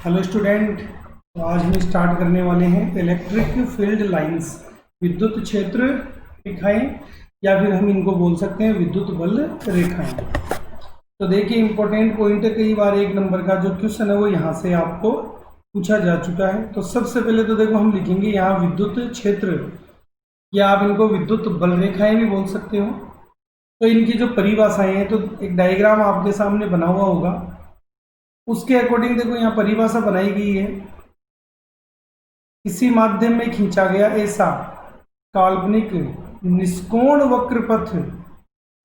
Hello student, तो आज हम स्टार्ट करने वाले हैं इलेक्ट्रिक फील्ड लाइंस, विद्युत क्षेत्र रेखाएं, या फिर हम इनको बोल सकते हैं विद्युत बल रेखाएं। तो देखिए इंपॉर्टेंट पॉइंट है, कई बार एक नंबर का जो क्वेश्चन है वो यहाँ से आपको पूछा जा चुका है। तो सबसे पहले तो देखो हम लिखेंगे यहाँ विद्युत क्षेत्र, या आप इनको विद्युत बल रेखाएं भी बोल सकते हो। तो इनकी जो परिभाषाएं हैं, तो एक डायग्राम आपके सामने बना हुआ होगा, उसके अकॉर्डिंग देखो यहाँ परिभाषा बनाई गई है। किसी माध्यम में खींचा गया ऐसा काल्पनिक निष्कोण वक्र पथ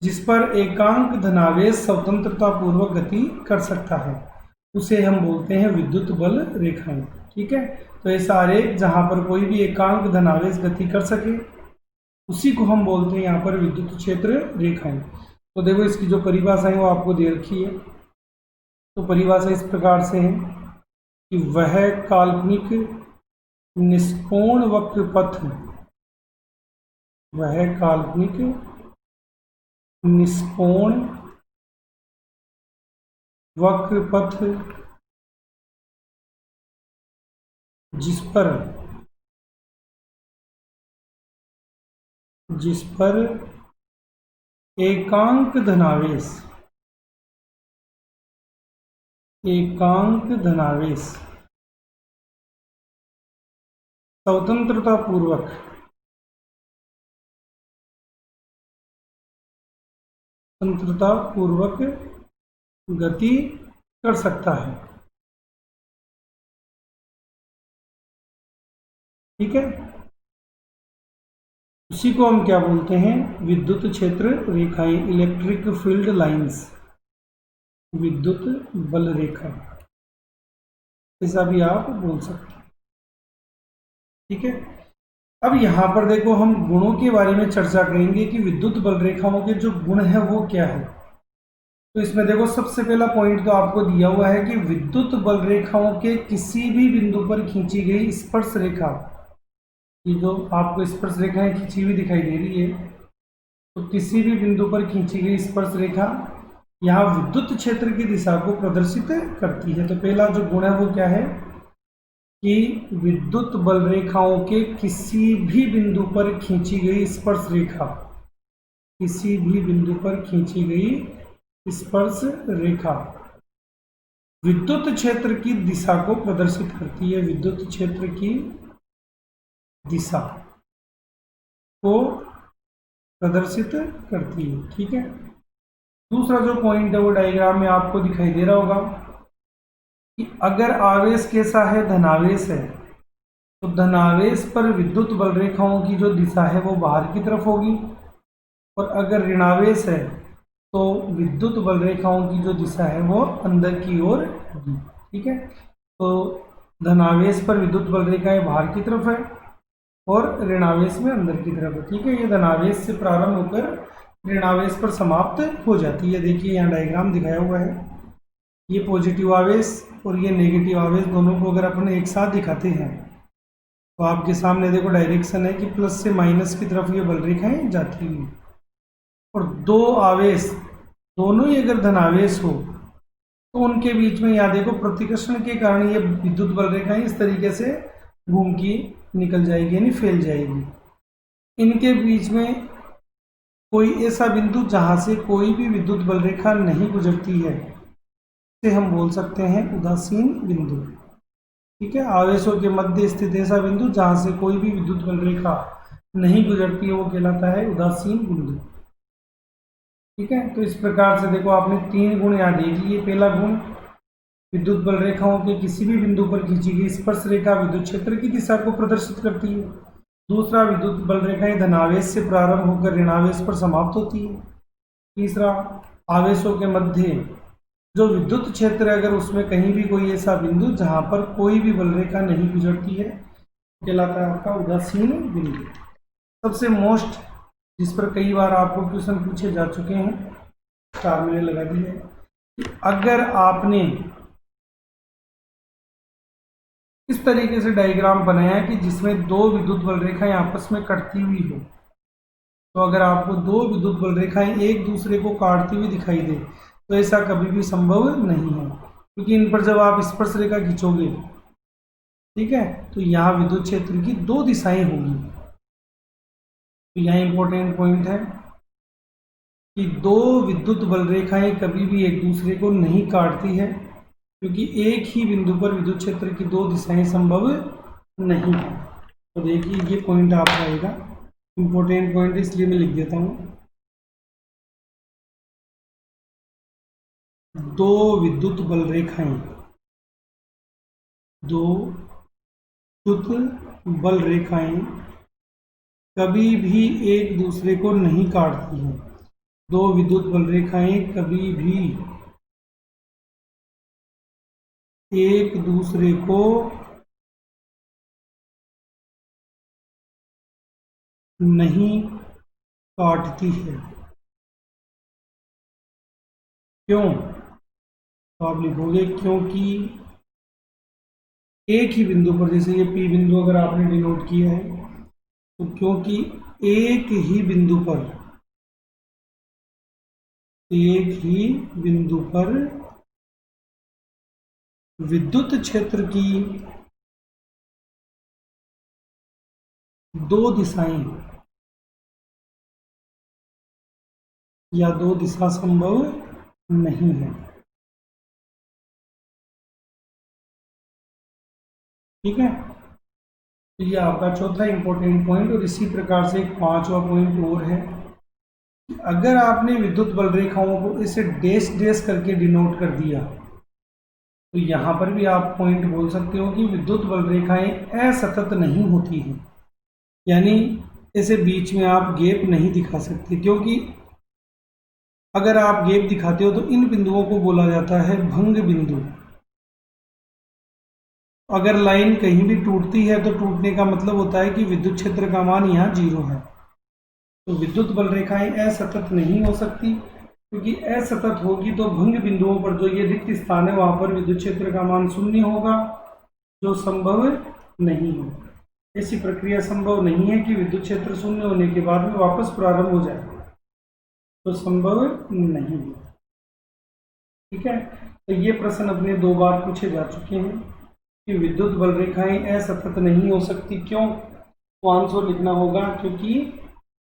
जिस पर एकांक धनावेश स्वतंत्रता पूर्वक गति कर सकता है, उसे हम बोलते हैं विद्युत बल रेखाएं। ठीक है, तो ऐसा आरेख जहां पर कोई भी एकांक धनावेश गति कर सके, उसी को हम बोलते हैं यहाँ पर विद्युत क्षेत्र रेखाएं। तो देखो इसकी जो परिभाषा है वो आपको दे रखी है। तो परिभाषा इस प्रकार से है कि वह काल्पनिक निष्कोण वक्र पथ, वह काल्पनिक निष्कोण वक्र पथ जिस पर एकांक धनावेश स्वतंत्रता पूर्वक गति कर सकता है। ठीक है, उसी को हम क्या बोलते हैं, विद्युत क्षेत्र रेखाएं, इलेक्ट्रिक फील्ड लाइंस, विद्युत बल रेखा, ऐसा भी आप बोल सकते हैं। ठीक है, अब यहाँ पर देखो हम गुणों के बारे में चर्चा करेंगे कि विद्युत बल रेखाओं के जो गुण है वो क्या है। तो इसमें देखो सबसे पहला पॉइंट तो आपको दिया हुआ है कि विद्युत बल रेखाओं के किसी भी बिंदु पर खींची गई स्पर्श रेखा, ये जो आपको स्पर्श रेखाएं खींची हुई दिखाई दे रही है, तो किसी भी बिंदु पर खींची गई स्पर्श रेखा यहाँ विद्युत क्षेत्र की दिशा को प्रदर्शित करती है। तो पहला जो गुण है वो क्या है कि विद्युत बल रेखाओं के किसी भी बिंदु पर खींची गई स्पर्श रेखा, किसी भी बिंदु पर खींची गई स्पर्श रेखा विद्युत क्षेत्र की दिशा को प्रदर्शित करती है, विद्युत क्षेत्र की दिशा को प्रदर्शित करती है। ठीक है, दूसरा जो पॉइंट है वो डायग्राम में आपको दिखाई दे रहा होगा कि अगर आवेश कैसा है, धनावेश है, तो धनावेश पर विद्युत बल रेखाओं की जो दिशा है वो बाहर की तरफ होगी, और अगर ऋणावेश है तो विद्युत बल रेखाओं की जो दिशा है वो अंदर की ओर होगी। ठीक है, तो धनावेश पर विद्युत बल रेखाएं बाहर की तरफ है और ऋणावेश में अंदर की तरफ है। ठीक है, ये धनावेश से प्रारंभ होकर ऋणावेश पर समाप्त हो जाती है। देखिए यहाँ डायग्राम दिखाया हुआ है, ये पॉजिटिव आवेश और ये नेगेटिव आवेश दोनों को अगर अपन एक साथ दिखाते हैं तो आपके सामने देखो डायरेक्शन है कि प्लस से माइनस की तरफ ये बल रेखाएं जाती हैं, और दो आवेश दोनों ही अगर धनावेश हो तो उनके बीच में यहाँ देखो प्रतिकर्षण के कारण ये विद्युत बल रेखाएं इस तरीके से घूम की निकल जाएगी, यानी फैल जाएगी। इनके बीच में कोई ऐसा बिंदु जहां से कोई भी विद्युत बल रेखा नहीं गुजरती है, से हम बोल सकते हैं उदासीन बिंदु। ठीक है, आवेशों के मध्य स्थित ऐसा बिंदु जहां से कोई भी विद्युत बल रेखा नहीं गुजरती है वो कहलाता है उदासीन बिंदु। ठीक है, तो इस प्रकार से देखो आपने तीन गुण यहाँ देख लिए। पहला गुण, विद्युत बल रेखाओं के किसी भी बिंदु पर खींची गई स्पर्श रेखा विद्युत क्षेत्र की दिशा को प्रदर्शित करती है। दूसरा, विद्युत बल रेखाएं धनावेश से प्रारंभ होकर ऋणावेश पर समाप्त होती है। तीसरा, आवेशों के मध्य जो विद्युत क्षेत्र है अगर उसमें कहीं भी कोई ऐसा बिंदु जहां पर कोई भी बल रेखा नहीं गुजरती है, कहलाता है आपका उदासीन बिंदु। सबसे मोस्ट, जिस पर कई बार आपको क्वेश्चन पूछे जा चुके हैं, स्टार मैंने लगा दी है, अगर आपने इस तरीके से डायग्राम बनाया कि जिसमें दो विद्युत बल रेखाएं आपस में कटती हुई हो, तो अगर आपको दो विद्युत बल रेखाएं एक दूसरे को काटती हुई दिखाई दे तो ऐसा कभी भी संभव नहीं है। क्योंकि इन पर जब आप स्पर्श रेखा खींचोगे, ठीक है, तो यहाँ विद्युत क्षेत्र की दो दिशाएं होंगी। तो यहाँ इंपॉर्टेंट पॉइंट है कि दो विद्युत बल रेखाएं कभी भी एक दूसरे को नहीं काटती है, क्योंकि एक ही बिंदु पर विद्युत क्षेत्र की दो दिशाएं संभव नहीं है। तो देखिए ये पॉइंट आपका आएगा, इंपॉर्टेंट पॉइंट, इसलिए मैं लिख देता हूँ। दो विद्युत बल रेखाएं, दो विद्युत बल रेखाएं कभी भी एक दूसरे को नहीं काटती हैं। दो विद्युत बल रेखाएं कभी भी एक दूसरे को नहीं काटती है। क्यों? तो आप लिखोगे क्योंकि एक ही बिंदु पर, जैसे ये पी बिंदु अगर आपने डिनोट किया है, तो क्योंकि एक ही बिंदु पर, एक ही बिंदु पर विद्युत क्षेत्र की दो दिशाएं या दो दिशा संभव नहीं है। ठीक है, तो ये आपका चौथा इंपॉर्टेंट पॉइंट। और इसी प्रकार से एक पांचवा पॉइंट और है, अगर आपने विद्युत बल रेखाओं को इसे डैश डैश करके डिनोट कर दिया, तो यहां पर भी आप पॉइंट बोल सकते हो कि विद्युत बल रेखाएं असतत नहीं होती हैं। यानी इसे बीच में आप गैप नहीं दिखा सकते, क्योंकि अगर आप गैप दिखाते हो तो इन बिंदुओं को बोला जाता है भंग बिंदु। अगर लाइन कहीं भी टूटती है तो टूटने का मतलब होता है कि विद्युत क्षेत्र का मान यहाँ 0 है। तो विद्युत बल रेखाएं असतत नहीं हो सकती, क्योंकि असतत होगी तो भंग बिंदुओं पर जो ये रिक्त स्थान है वहां पर विद्युत क्षेत्र का मान 0 होगा, जो संभव नहीं है। ऐसी प्रक्रिया संभव नहीं है कि विद्युत क्षेत्र 0 होने के बाद में वापस प्रारंभ हो जाए, तो संभव नहीं है। ठीक है, तो ये प्रश्न अपने 2 बार पूछे जा चुके हैं कि विद्युत बल रेखाएं असतत नहीं हो सकती। क्यों? तो आंसर लिखना होगा क्योंकि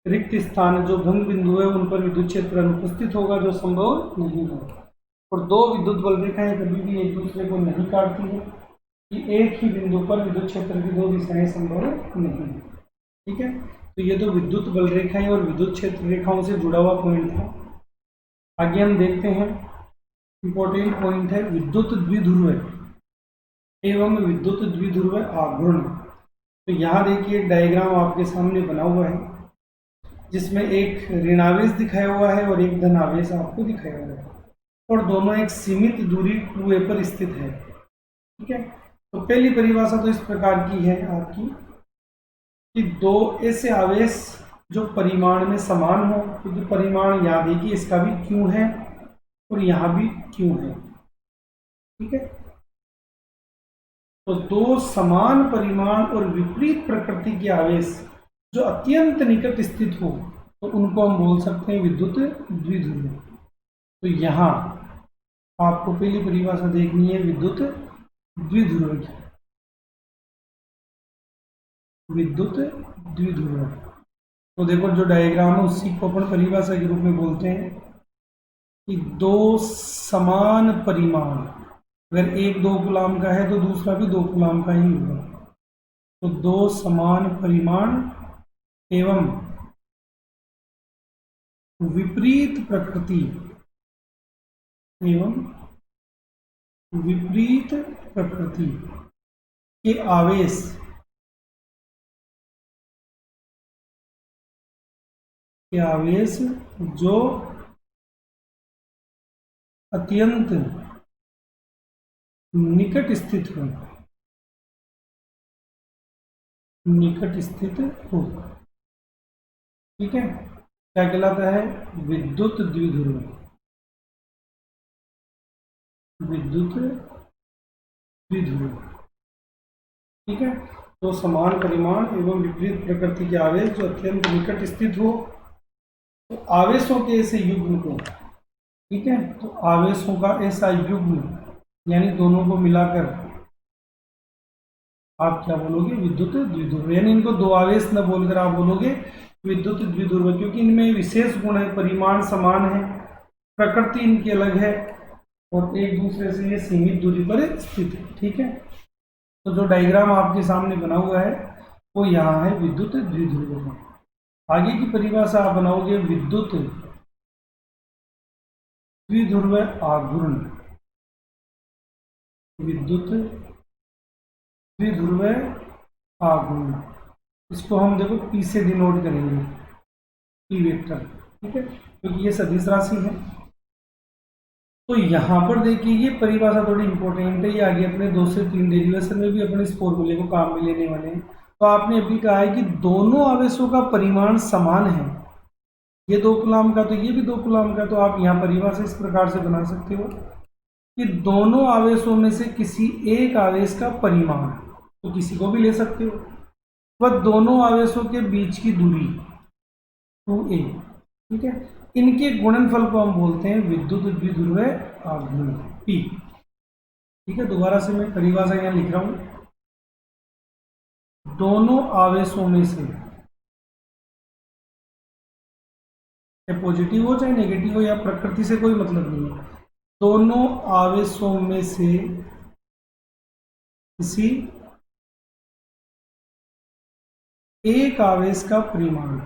रिक्त स्थान जो भंग बिंदु है उन पर विद्युत क्षेत्र अनुपस्थित होगा, जो संभव नहीं है। और दो विद्युत बल रेखाएं कभी भी एक दूसरे को नहीं काटती है कि एक ही बिंदु पर विद्युत क्षेत्र की दो दिशाएं संभव नहीं है। ठीक है, तो ये तो विद्युत बल रेखाएं और विद्युत क्षेत्र रेखाओं से जुड़ा हुआ पॉइंट था। आगे हम देखते हैं, इंपॉर्टेंट पॉइंट है विद्युत द्विध्रुव एवं विद्युत द्विध्रुव आघूर्ण। तो यहाँ देखिए एक डायग्राम आपके सामने बना हुआ है, जिसमें एक ऋणावेश दिखाया हुआ है और एक धनावेश आपको दिखाया हुआ है, और दोनों एक सीमित दूरी 2a पर स्थित है। ठीक है, तो पहली परिभाषा तो इस प्रकार की है आपकी कि दो ऐसे आवेश जो परिमाण में समान हो, क्योंकि परिमाण याद है कि इसका भी Q है और यहाँ भी Q है। ठीक है, तो दो समान परिमाण और विपरीत प्रकृति के आवेश जो अत्यंत निकट स्थित हो, तो उनको हम बोल सकते हैं विद्युत द्विध्रुव। तो यहाँ आपको पहली परिभाषा देखनी है विद्युत द्विध्रुव की। विद्युत द्विध्रुव, तो देखो जो डायग्राम है उसी को अपन परिभाषा के रूप में बोलते हैं कि दो समान परिमाण, अगर एक 2 कूलाम का है तो दूसरा भी 2 कूलाम का ही होगा। तो दो समान परिमाण एवं विपरीत प्रकृति एवं विपरीत प्रकृति के आवेश जो अत्यंत निकट स्थित हो, ठीक है, क्या कहलाता है? विद्युत द्विध्रुव। विद्युत द्विध्रुव, ठीक है। तो समान परिमाण एवं विपरीत प्रकृति के आवेश जो अत्यंत निकट स्थित हो, तो आवेशों के ऐसे युग्म को, ठीक है, तो आवेशों का ऐसा युग्म यानी दोनों को मिलाकर आप क्या बोलोगे, विद्युत द्विध्रुव। यानी इनको दो आवेश न बोलकर आप बोलोगे विद्युत द्विध्रुव, क्योंकि इनमें विशेष गुण है, परिमाण समान है, प्रकृति इनकी अलग है और एक दूसरे से ये सीमित दूरी पर स्थित है। ठीक है, तो जो डायग्राम आपके सामने बना हुआ है वो यहाँ है विद्युत द्विध्रुव का। आगे की परिभाषा आप बनाओगे विद्युत द्विध्रुव आघूर्ण, विद्युत द्विध्रुव आघूर्ण, इसको हम देखो P से डिनोट करेंगे, P वेक्टर। ठीक है, क्योंकि ये सदिश राशि है। तो यहाँ पर देखिए ये परिभाषा थोड़ी इंपॉर्टेंट है, ये आगे अपने 2 से 3 डेरिवेशन में भी अपने इस फॉर्मूले को काम में लेने वाले हैं। तो आपने अभी कहा है कि दोनों आवेशों का परिमाण समान है, ये 2 कूलम का तो ये भी 2 कूलम का, तो आप यहाँ परिभाषा इस प्रकार से बना सकते हो कि दोनों आवेशों में से किसी एक आवेश का परिमाण, तो किसी को भी ले सकते हो, वह दोनों आवेशों के बीच की दूरी 2a। ठीक है, इनके गुणनफल को हम बोलते हैं विद्युत द्विध्रुव आघूर्ण P। ठीक है, दोबारा से मैं परिभाषा यहाँ लिख रहा हूं, दोनों आवेशों में से, चाहे पॉजिटिव हो चाहे नेगेटिव हो, या प्रकृति से कोई मतलब नहीं है, दोनों आवेशों में से किसी एक आवेश का परिमाण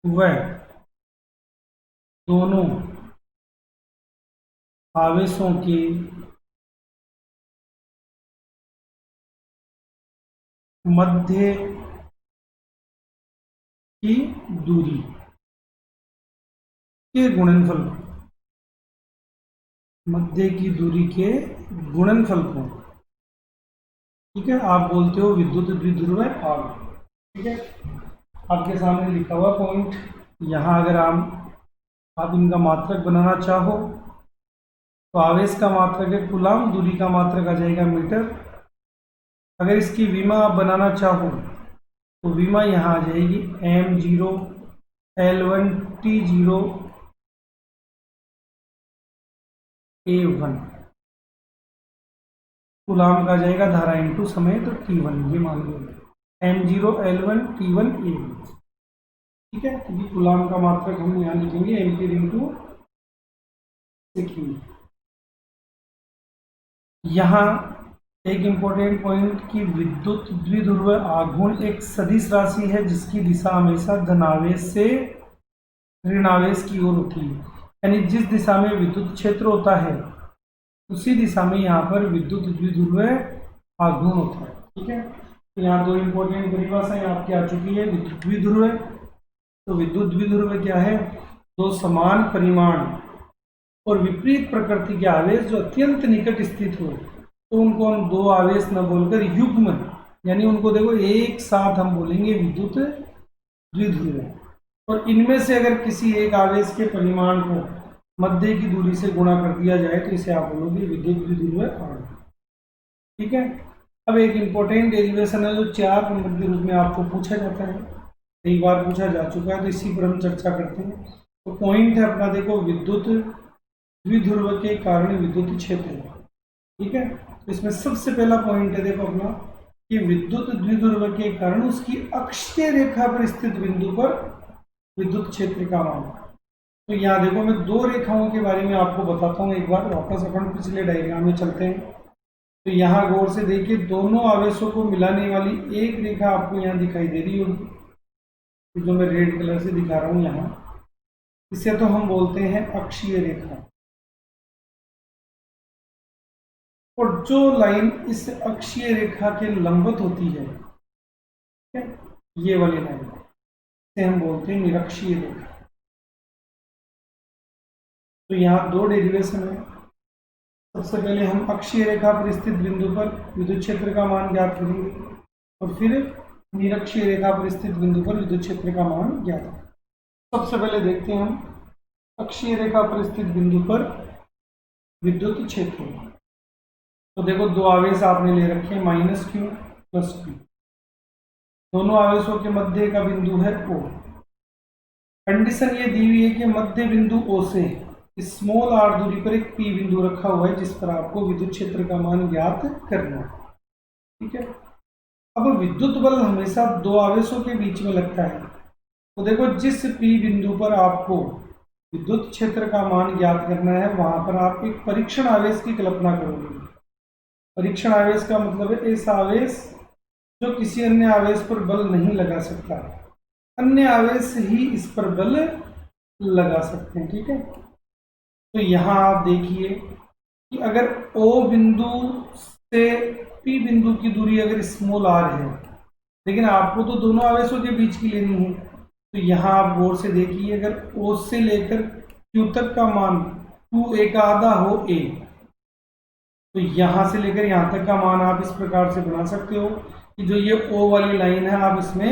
वह दोनों आवेशों के मध्य की दूरी के गुणनफल, मध्य की दूरी के गुणनफल को, ठीक है, आप बोलते हो विद्युत द्विध्रुव आघूर्ण। ठीक है, आपके सामने लिखा हुआ पॉइंट, यहाँ अगर आप इनका मात्रक बनाना चाहो तो आवेश का मात्रक है कूलम, दूरी का मात्रक आ जाएगा मीटर। अगर इसकी विमा आप बनाना चाहो तो विमा यहाँ आ जाएगी m0 L1 T0 A1, coulomb का जाएगा धारा इंटू समय, तो T1 ये मान लो m0 L1 T1 A1। ठीक है, क्योंकि कूलम का मात्रक हम यहाँ लिखेंगे एम्पीयर इंटू सेकेंड। यहाँ एक इंपॉर्टेंट पॉइंट कि विद्युत द्विध्रुव आघूर्ण एक सदिश राशि है जिसकी दिशा हमेशा धनावेश से ऋणावेश की ओर होती है, यानी जिस दिशा में विद्युत क्षेत्र होता है उसी दिशा में यहाँ पर विद्युत द्विध्रुव आघूर्ण होता है। ठीक है, तो यहाँ 2 इंपॉर्टेंट परिभाषाएं आपकी आ चुकी है। विद्युत द्विध्रुव, तो विद्युत द्विध्रुव क्या है, 2 समान परिमाण और विपरीत प्रकृति के आवेश जो अत्यंत निकट स्थित हो, तो उनको हम 2 आवेश न बोलकर युग्म, यानी उनको देखो एक साथ हम बोलेंगे विद्युत द्विध्रुव। और इनमें से अगर किसी एक आवेश के परिमाण को मध्य की दूरी से गुणा कर दिया जाए तो इसे आप बोलोगे विद्युत द्विध्रुव आघूर्ण। ठीक है, अब एक इंपॉर्टेंट डेरिवेशन है जो 4 नंबर के रूप में आपको पूछा जाता है, कई बार पूछा जा चुका है, तो इसी पर हम चर्चा करते हैं। तो पॉइंट है अपना देखो विद्युत द्विध्रुव के कारण विद्युत क्षेत्र। ठीक है, तो इसमें सबसे पहला पॉइंट है देखो अपना कि विद्युत द्विध्रुव के कारण उसकी अक्षीय रेखा पर स्थित बिंदु पर विद्युत क्षेत्र का मान। तो यहाँ देखो मैं 2 रेखाओं के बारे में आपको बताता हूँ, एक बार वापस अपन पिछले डायग्राम में चलते हैं। तो यहाँ गौर से देखिए, दोनों आवेशों को मिलाने वाली एक रेखा आपको यहाँ दिखाई दे रही होगी, जो मैं रेड कलर से दिखा रहा हूँ यहाँ, इसे तो हम बोलते हैं अक्षीय रेखा। और जो लाइन इस अक्षीय रेखा के लंबवत होती है, ये वाली लाइन, इसे हम बोलते हैं निरक्षीय रेखा। तो यहाँ 2 डेरिवेशन है। सबसे पहले हम अक्षीय रेखा पर स्थित बिंदु पर विद्युत क्षेत्र का मान ज्ञात करेंगे और फिर निरक्षीय रेखा पर स्थित बिंदु पर विद्युत क्षेत्र का मान ज्ञात करेंगे। सबसे पहले देखते हैं हम अक्षीय रेखा पर स्थित बिंदु पर विद्युत क्षेत्र। तो देखो 2 आवेश आपने ले रखे हैं, -q + q। दोनों आवेशों के मध्य का बिंदु है O। कंडीशन ये दी हुई है कि मध्य बिंदु O से स्मॉल r दूरी पर एक P बिंदु रखा हुआ है जिस पर आपको विद्युत क्षेत्र का मान ज्ञात करना है। ठीक है, अब विद्युत बल हमेशा दो आवेशों के बीच में लगता है। तो देखो, जिस P बिंदु पर आपको विद्युत क्षेत्र का मान ज्ञात करना है वहां पर आप एक परीक्षण आवेश की कल्पना करोगे। परीक्षण आवेश का मतलब है ऐसा आवेश जो किसी अन्य आवेश पर बल नहीं लगा सकता, अन्य आवेश ही इस पर बल लगा सकते हैं। ठीक है, तो यहां आप देखिए कि अगर O बिंदु से P बिंदु की दूरी अगर स्मॉल r है, लेकिन आपको तो दोनों आवेशों के बीच की लेनी है, तो यहां आप गौर से देखिए, अगर O से लेकर Q तक का मान 2a का आधा हो A, तो यहां से लेकर यहां तक का मान आप इस प्रकार से बना सकते हो कि जो ये O वाली लाइन है आप इसमें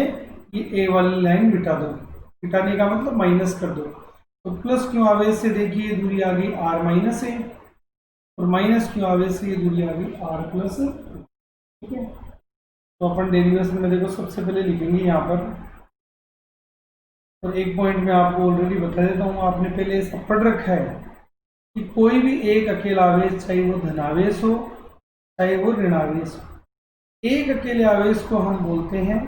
ये A वाली लाइन मिटा दो। मिटाने का मतलब माइनस कर दो। तो प्लस क्यों आवेश से देखिए दूरी आ गई r माइनस ए, और माइनस क्यों आवेश से ये दूरी आ गई r प्लस। ठीक है, तो अपन डेरिवेशन में देखो सबसे पहले लिखेंगे यहाँ पर, और एक पॉइंट में आपको ऑलरेडी बता देता हूँ, आपने पहले सब पढ़ रखा है कि कोई भी एक अकेला आवेश, चाहे वो धनावेश हो चाहे वो ऋणावेश हो, एक अकेले आवेश को हम बोलते हैं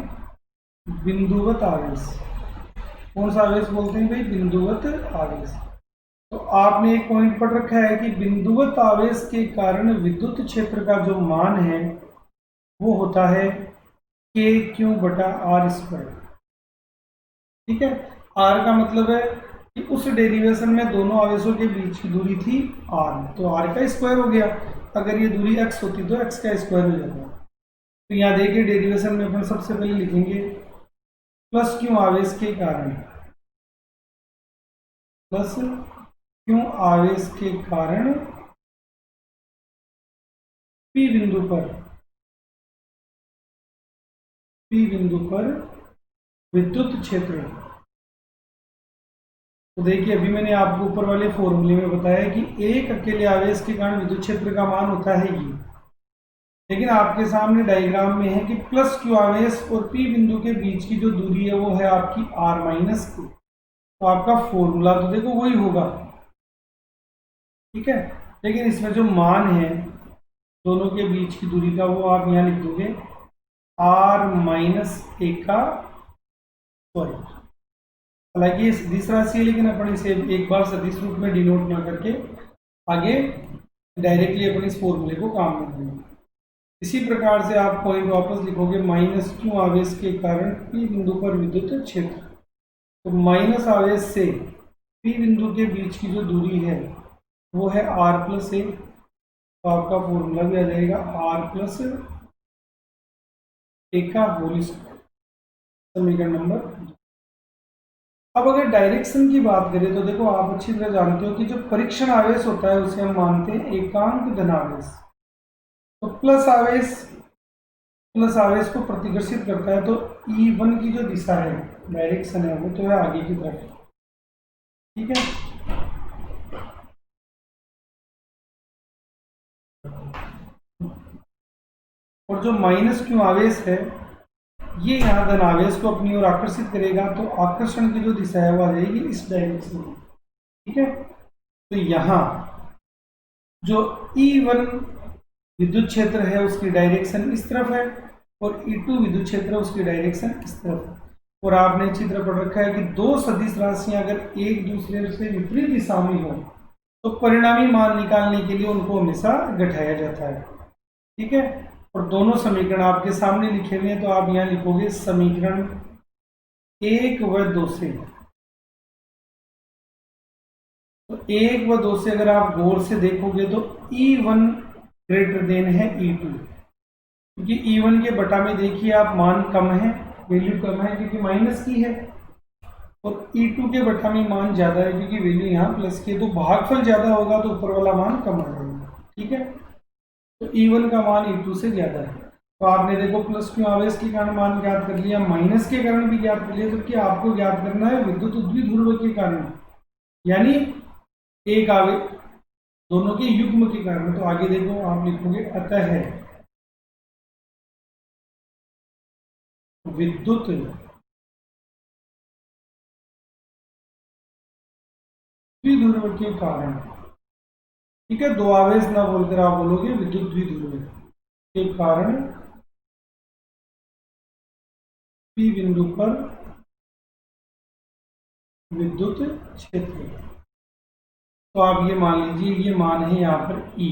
बिंदुवत आवेश। कौन सा आवेश बोलते हैं भाई? बिंदुवत आवेश। तो आपने एक पॉइंट पढ़ रखा है कि बिंदुवत आवेश के कारण विद्युत क्षेत्र का जो मान है वो होता है KQ बटा R स्क्वायर। ठीक है, R का मतलब है कि उस डेरिवेशन में दोनों आवेशों के बीच की दूरी थी R, तो R का स्क्वायर हो गया। अगर ये दूरी x होती तो x का स्क्वायर हो जाता। तो यहाँ देखिए डेरिवेशन में अपन सबसे पहले लिखेंगे प्लस क्यों आवेश के कारण, प्लस क्यों आवेश के कारण P बिंदु पर विद्युत क्षेत्र। तो देखिए अभी मैंने आपको ऊपर वाले फॉर्मूले में बताया कि एक अकेले आवेश के कारण विद्युत क्षेत्र का मान होता है ये, लेकिन आपके सामने डायग्राम में है कि प्लस क्यू आवेश और P बिंदु के बीच की जो दूरी है वो है आपकी r माइनस की, तो आपका फॉर्मूला तो देखो वही होगा। ठीक है, लेकिन इसमें जो मान है दोनों के बीच की दूरी का वो आप यहाँ लिख दोगे r माइनस ए का स्क्वायर। हालांकि ये सदिश राशि है, लेकिन अपन इसे एक बार सदिश रूप में डिनोट ना करके आगे डायरेक्टली अपन इस फॉर्मूले को काम में लेंगे। इसी प्रकार से आप पॉइंट वापस लिखोगे माइनस क्यू आवेश के कारण P बिंदु पर विद्युत क्षेत्र। तो माइनस आवेश से P बिंदु के बीच की जो दूरी है वो है r प्लस ए, तो आपका फॉर्मूला भी आ जाएगा r प्लस ए का होल स्क्वायर, समीकरण नंबर। अब अगर डायरेक्शन की बात करें तो देखो आप अच्छी तरह जानते हो कि जो परीक्षण आवेश होता है उसे हम मानते हैं एकांक धनावेश। तो प्लस आवेश को प्रतिकर्षित करता है, तो E1 की जो दिशा है, डायरेक्शन है, वो तो है आगे की तरफ। ठीक है, और जो माइनस क्यू आवेश है ये यहाँ धनावेश को अपनी ओर आकर्षित करेगा, तो आकर्षण की जो दिशा है वो आ जाएगी इस डायरेक्शन में। ठीक है, तो यहाँ जो E1 विद्युत क्षेत्र है उसकी डायरेक्शन इस तरफ है, और E2 विद्युत क्षेत्र है उसकी डायरेक्शन इस तरफ है। और आपने चित्र पढ़ रखा है कि दो सदिश राशियां अगर एक दूसरे से विपरीत दिशा में हो तो परिणामी मान निकालने के लिए उनको हमेशा घटाया जाता है। ठीक है, और दोनों समीकरण आपके सामने लिखे हुए हैं, तो आप यहाँ लिखोगे समीकरण 1 व 2 से। तो 1 व 2 से अगर आप गौर से देखोगे तो E1 ग्रेटर देन है E2, क्योंकि E1 के बटा में देखिए आप मान कम है, वैल्यू कम है क्योंकि माइनस की है, और E2 के बटा में मान ज्यादा है क्योंकि वैल्यू यहाँ प्लस की है। तो भागफल ज्यादा होगा तो ऊपर वाला मान कम आ जाएगा। ठीक है, तो E1 का मान E2 से ज्यादा है। तो आपने देखो प्लस क्यों आवेश के कारण मान ज्ञात कर लिया, माइनस के कारण भी ज्ञात कर लिया, जबकि आपको ज्ञात करना है विद्युत द्विध्रुव के कारण, यानी एक आवेश दोनों के युग्म के कारण। तो आगे देखो आप लिखोगे अतः विद्युत द्विध्रुव के कारण, ठीक है, दो आवेश ना बोलकर आप बोलोगे विद्युत द्विध्रुव के कारण पी बिंदु पर विद्युत क्षेत्र। तो आप ये मान लीजिए ये मान है यहाँ पर E,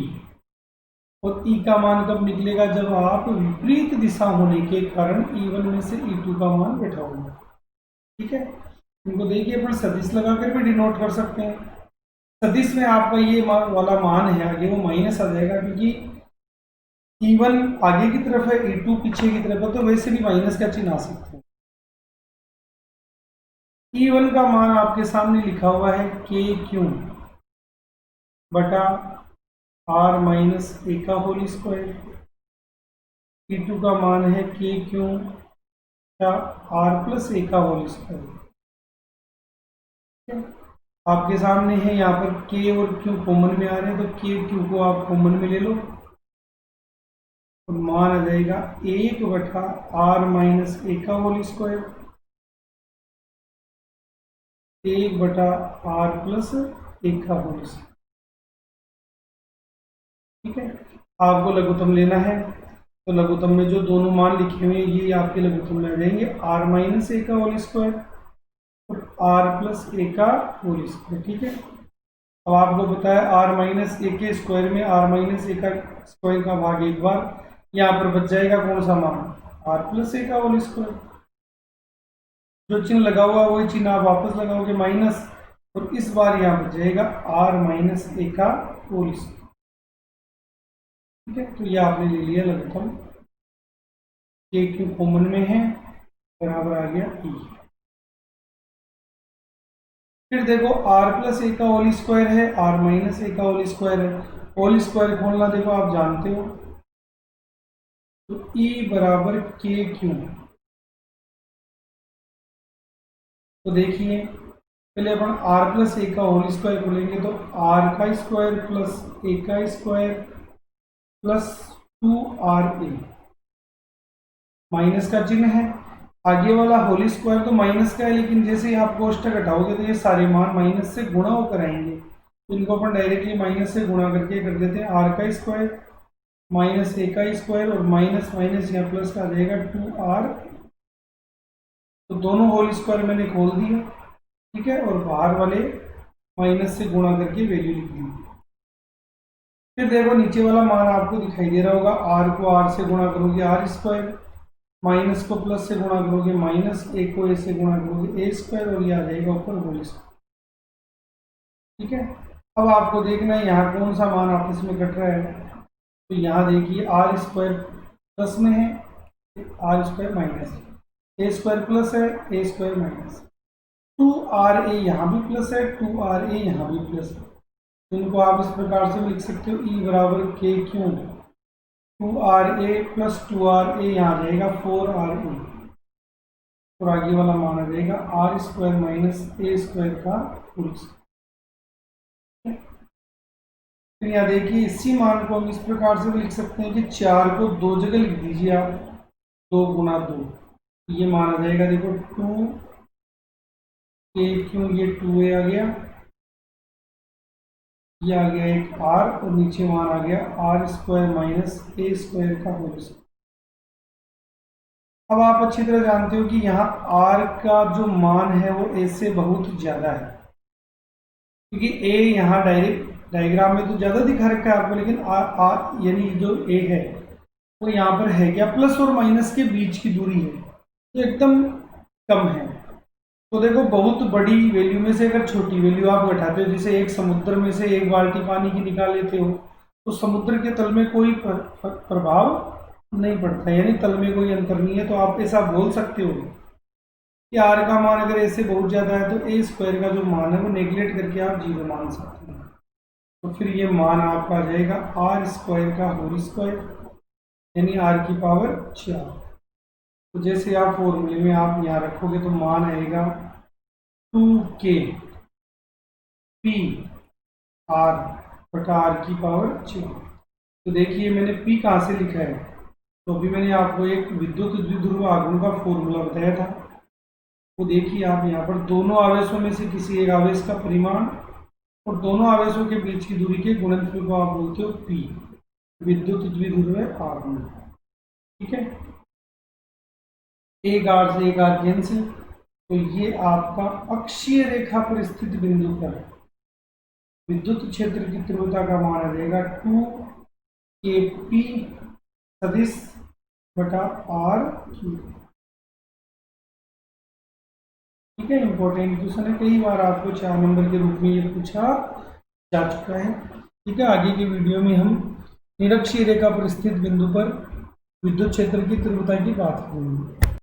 और E का मान कब निकलेगा, जब आप विपरीत दिशा होने के कारण E1 में से E2 का मान बैठाओगे, ठीक है। इनको देखिए अपन सदिश लगाकर भी डिनोट कर सकते हैं। सदिश में आपका ये वाला मान है आगे वो माइनस आ जाएगा, क्योंकि E1 आगे की तरफ है, E2 पीछे की तरफ है, तो वैसे भी माइनस का चिन्ह आ सकते हैं। E1 का मान आपके सामने लिखा हुआ है KQ बटा R माइनस ए का होल स्क्वायर। E2 का मान है KQ का R प्लस ए का होल स्क्वायर। आपके सामने है यहाँ पर K और Q कॉमन में आ रहे हैं, तो K Q को आप कॉमन में ले लो, तो मान आ जाएगा 1 बटा R माइनस ए का होल स्क्वायर, 1 बटा R प्लस ए का होल स्क्वायर, ठीक है। आपको लघुत्तम लेना है, तो लघुत्तम में जो दोनों मान लिखे हुए हैं ये आपके लघुत्तम में आ जाएंगे, R माइनस ए का होल स्क्वायर और R प्लस ए का होल स्क्वायर, ठीक है। अब आपको बताया R माइनस ए के स्क्वायर में R माइनस ए का स्क्वायर का भाग एक बार, यहाँ पर बच जाएगा कौन सा मान, R प्लस ए का होल स्क्वायर। जो चिन्ह लगा हुआ है वही चिन्ह आप वापस लगाओगे माइनस, और इस बार यहाँ बच जाएगा R माइनस ए का होल स्क्वायर, ठीक है। तो ये आपने ले लिया लघुत्तम, के क्यू कॉमन में है, बराबर आ गया E। फिर देखो R प्लस ए का होल स्क्वायर है, R माइनस ए का होल स्क्वायर है, होल स्क्वायर खोलना देखो आप जानते हो, तो E बराबर के क्यू। तो देखिए पहले अपन R प्लस ए का होल स्क्वायर खोलेंगे, तो R का स्क्वायर प्लस ए का स्क्वायर प्लस 2RA, माइनस का चिन्ह है, आगे वाला होल स्क्वायर तो माइनस का है, लेकिन जैसे ही आप कोष्ठक हटाओगे तो ये सारे मान माइनस से गुणा होकर आएंगे, तो इनको अपन डायरेक्टली माइनस से गुणा करके कर देते हैं, R का स्क्वायर माइनस ए का स्क्वायर और माइनस माइनस यहाँ प्लस का आ जाएगा 2R। तो दोनों होल स्क्वायर मैंने खोल दिया, ठीक है, और बाहर वाले माइनस से गुणा करके वैल्यू लिख दी। फिर देखो नीचे वाला मान आपको दिखाई दे रहा होगा, R को R से गुणा करोगे R स्क्वायर, माइनस को प्लस से गुणा करोगे माइनस, ए को ए से गुणा करोगे ए स्क्वायर, और ये आ जाएगा ऊपर होल स्क्वायर, ठीक है। अब आपको देखना है यहाँ कौन सा मान आपस में कट रहा है, तो यहाँ देखिए R स्क्वायर प्लस में है, R स्क्वायर माइनस है, ए स्क्वायर प्लस है, ए स्क्वायर माइनस, 2RA यहाँ भी प्लस है, 2RA यहाँ भी प्लस है, तो इनको आप इस प्रकार से भी लिख सकते हो, E बराबर के क्यू 2RA प्लस 2RA यहाँ आ जाएगा 4RA, और आगे वाला मान आ जाएगा R स्क्वायर माइनस ए स्क्वायर का होल स्क्वायर। फिर यहाँ देखिए इसी मान को हम इस प्रकार से भी लिख सकते हैं कि 4 को दो जगह लिख दीजिए आप, 2 गुना 2, ये मान आ जाएगा देखो 2 के क्यों, ये 2A आ गया, ये आ गया एक R, और नीचे मान आ गया R स्क्वायर माइनस ए स्क्वायर का होल स्क्वायर। अब आप अच्छी तरह जानते हो कि यहाँ R का जो मान है वो A से बहुत ज़्यादा है, क्योंकि A यहाँ डायरेक्ट डायग्राम में तो ज़्यादा दिखा रखा है आपको, लेकिन R यानी जो A है वो यहाँ पर है क्या, प्लस और माइनस के बीच की दूरी है, तो एकदम कम है। तो देखो बहुत बड़ी वैल्यू में से अगर छोटी वैल्यू आप घटाते हो, जैसे एक समुद्र में से एक बाल्टी पानी की निकाल लेते हो, तो समुद्र के तल में कोई प्रभाव नहीं पड़ता, यानी तल में कोई अंतर नहीं है, तो आप ऐसा बोल सकते हो कि R का मान अगर ऐसे बहुत ज़्यादा है तो ए स्क्वायर का जो मान है वो नेग्लेक्ट करके आप 0 मान सकते हैं, तो फिर ये मान आपका आ जाएगा R स्क्वायर का होल स्क्वायर, यानी R की पावर 4। तो जैसे आप फॉर्मूले में आप यहाँ रखोगे तो मान आएगा 2K P R बटा R की पावर 4। तो देखिए मैंने P कहाँ से लिखा है, तो अभी मैंने आपको एक विद्युत द्विध्रुव आघूर्ण का फॉर्मूला बताया था, वो देखिए आप यहाँ पर दोनों आवेशों में से किसी एक आवेश का परिमाण और दोनों आवेशों के बीच की दूरी के गुणनफल को आप बोलते हो P, विद्युत द्विध्रुव आघूर्ण। ठीक है, एक आर से एक आर कैंसिल, तो ये आपका अक्षीय रेखा पर स्थित बिंदु पर विद्युत क्षेत्र की तीव्रता का मान आ जाएगा 2kP सदिश बटा R क्यूब। ठीक है, इंपॉर्टेंट क्वेश्चन है, कई बार आपको 4 नंबर के रूप में ये पूछा जा चुका है। ठीक है, आगे की वीडियो में हम निरक्षीय रेखा पर स्थित बिंदु पर विद्युत क्षेत्र की तीव्रता की बात करेंगे।